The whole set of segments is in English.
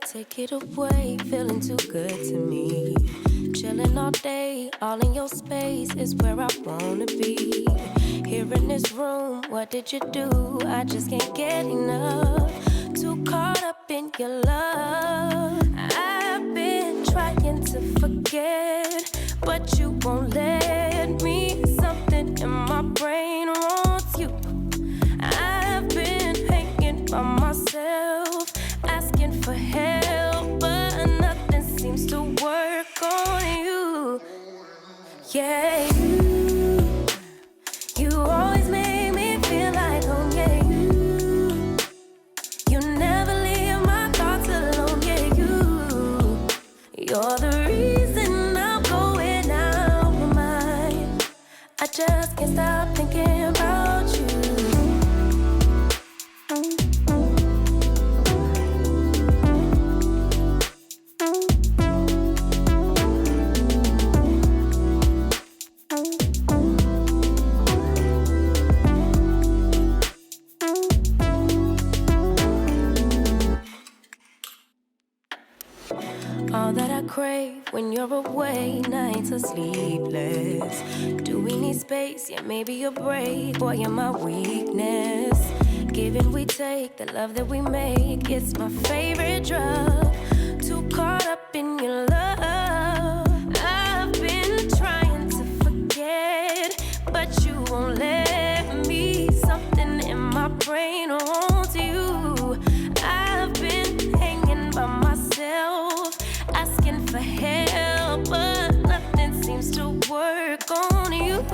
take it away. Feeling too good to me. Chilling all day, all in your space is where I wanna be. Here in this room, what did you do? I just can't get enough. Too caught up in your love. I've been trying to forget, but you won't let me. Something in my brain wants you. I've been hanging by myself, asking for help, but nothing seems to work on you. Yeah, you always make me feel like home. Yeah, you never leave my thoughts alone. Yeah, you're the reason I'm going out my mind. I just can't stop thinking about you. All that I crave when you're away, nights are sleepless. Do we need space? Yeah, maybe a break. Boy, you're my weakness. Give and we take, the love that we make, it's my favorite drug. Too caught up in your love. I've been trying to forget, but you won't let me. Something in my brain wants you. I've been hanging by myself, asking for help, but nothing seems to work on you.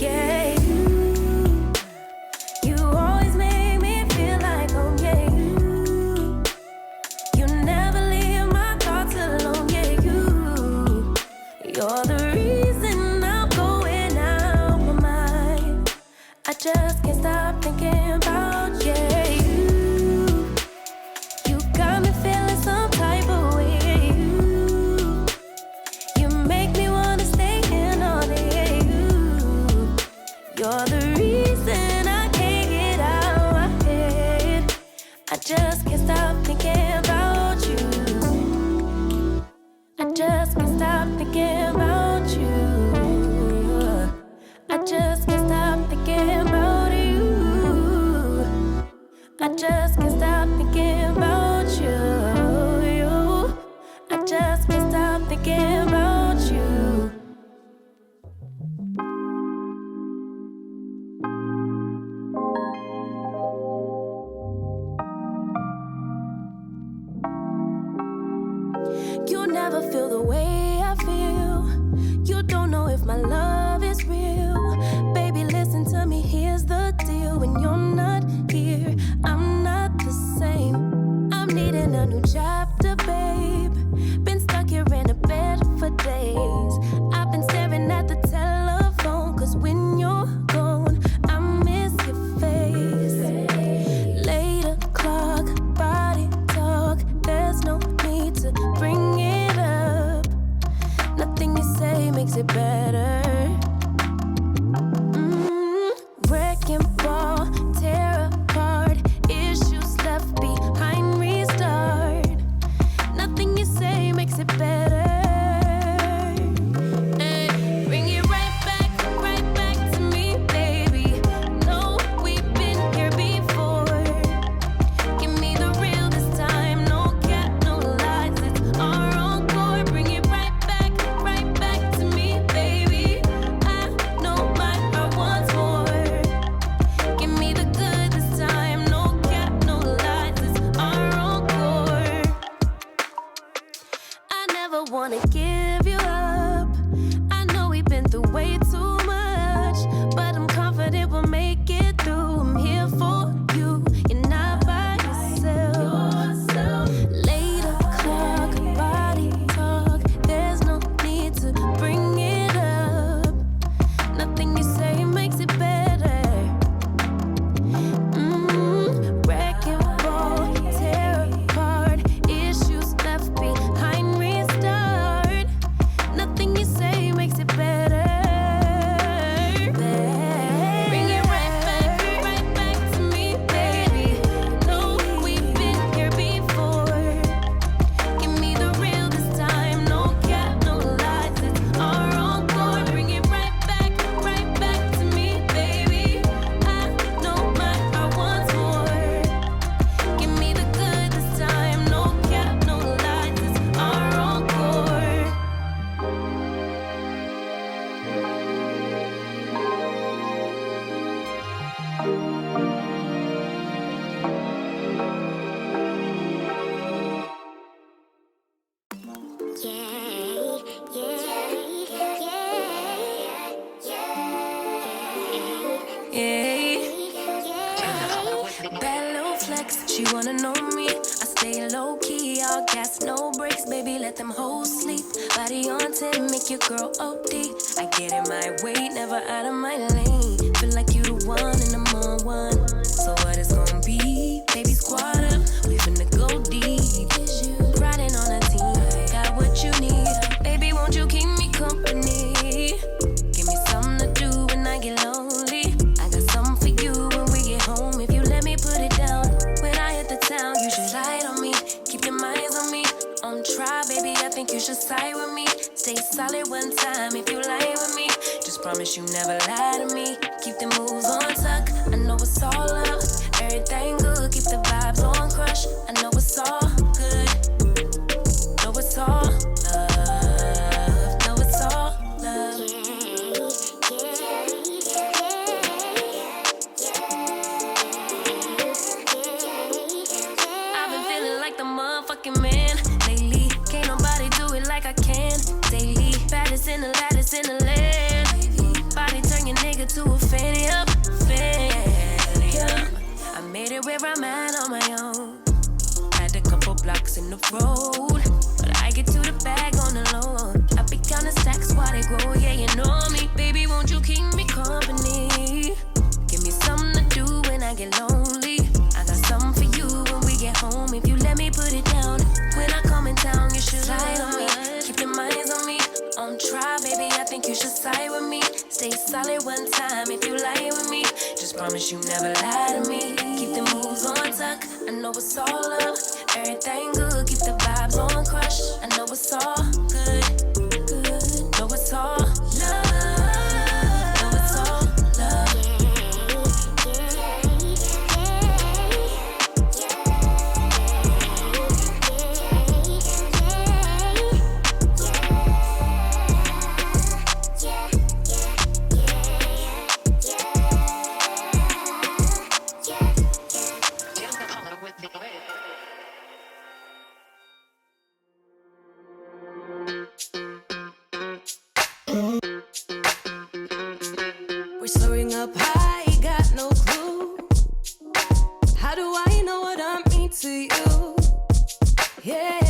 Yeah, you always make me feel like home. Yeah, you never leave my thoughts alone. Yeah, you're the reason I'm going out my mind. I just can't stop thinking about you. You got me feeling some type of way. You make me wanna stay in all day. You're the reason I can't get out my head. I just can't stop thinking about you. I just can't stop thinking about you. I just can't stop thinking about you. I just can't stop thinking about you. I just can't stop thinking about you. Yeah. Bad little flex, she wanna know me. I stay low key, all gas, no brakes. Baby, let them hoes sleep. Body on 10, make your girl OD. I get in my way, never out of my lane. Feel like you the one and I'm on one. So what it's gonna be? Baby, squad up, we finna go deep. Riding on a team, got what you need. Baby, won't you keep me company? Give me something to do when I get lonely. I got something for you when we get home. If you let me put it down, when I hit the town, you should ride on me. Keep your minds on me. On try, baby, I think you should side with me. Stay solid one time if you lie with me. Just promise you never lie to me. Keep the moves on tuck. I know it's all up. Everything good. Keep the vibes on crush. I know it's all good. Know it's all love. Know it's all love. I've been feeling like the motherfucking man lately. Can't nobody do it like I can daily. Baddest in the lattice in the land. Body turn your nigga to a fanny up, fanny up. I made it where I'm at on my own. Had a couple blocks in the road, but I get to the bag on the low. I be counting stacks while they grow, yeah, you know me. Baby, won't you keep me company? Give me something to do when I get lonely. I got something for you when we get home. If you let me put it down, when I come in town, you should slide on me. Keep your minds on me. On try, baby, I think you should side with me. Stay solid one time if you lie with me. Just promise you never lie to me. Keep the moves on tuck. I know it's all up. Everything good. Keep the vibes on crush. I know it's all good. Good. Know it's all love. Know it's all love. We're soaring up high, got no clue. How do I know what I mean to you? Yeah.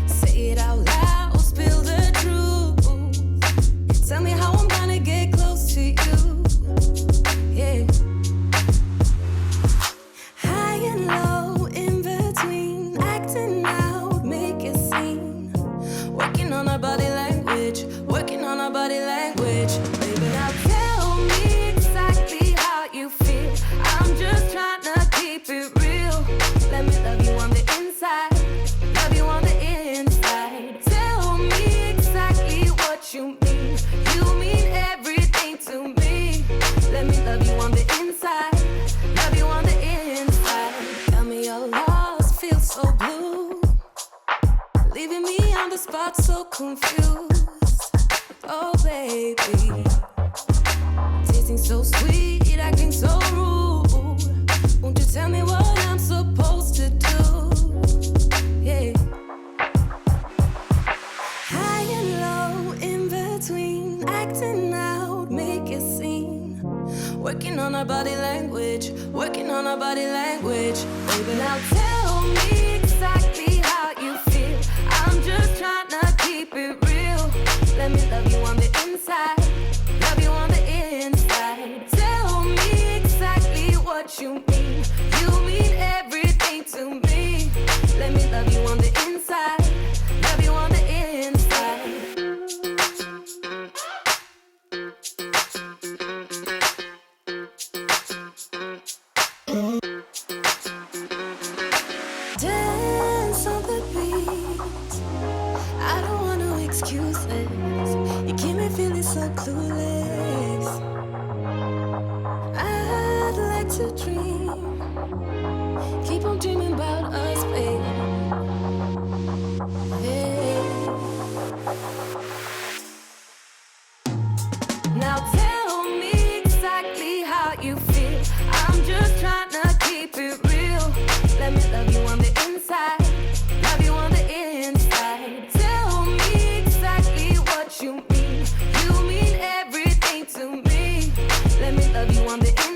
Say it out loud, spill the truth. Tell me how I'm gonna get close to you. Yeah. High and low, in between, acting out, make a scene. Working on our body language, working on our body language. Baby, now tell me exactly how you feel. I'm just trying to keep it real. Let me love you on the inside, love you on the inside. Tell me exactly what you mean. You mean everything to me. Let me love you on the inside, love you on the inside. Tell me you're lost, feel so blue. Leaving me on the spot so confused. Oh baby, tasting so sweet, acting so rude. Won't you tell me what I'm supposed to do? Yeah. High and low, in between, acting out, make a scene. Working on our body language, working on our body language. Baby, now tell me exactly how you feel. I'm just trying to keep it real. Let me love you on the inside, love you on the inside. Tell me exactly what you mean. You mean everything to me. Let me love you on the inside, love you on the inside. Dance on the beat. I don't want no excuses. You keep me feeling so clueless. I'd like to dream on the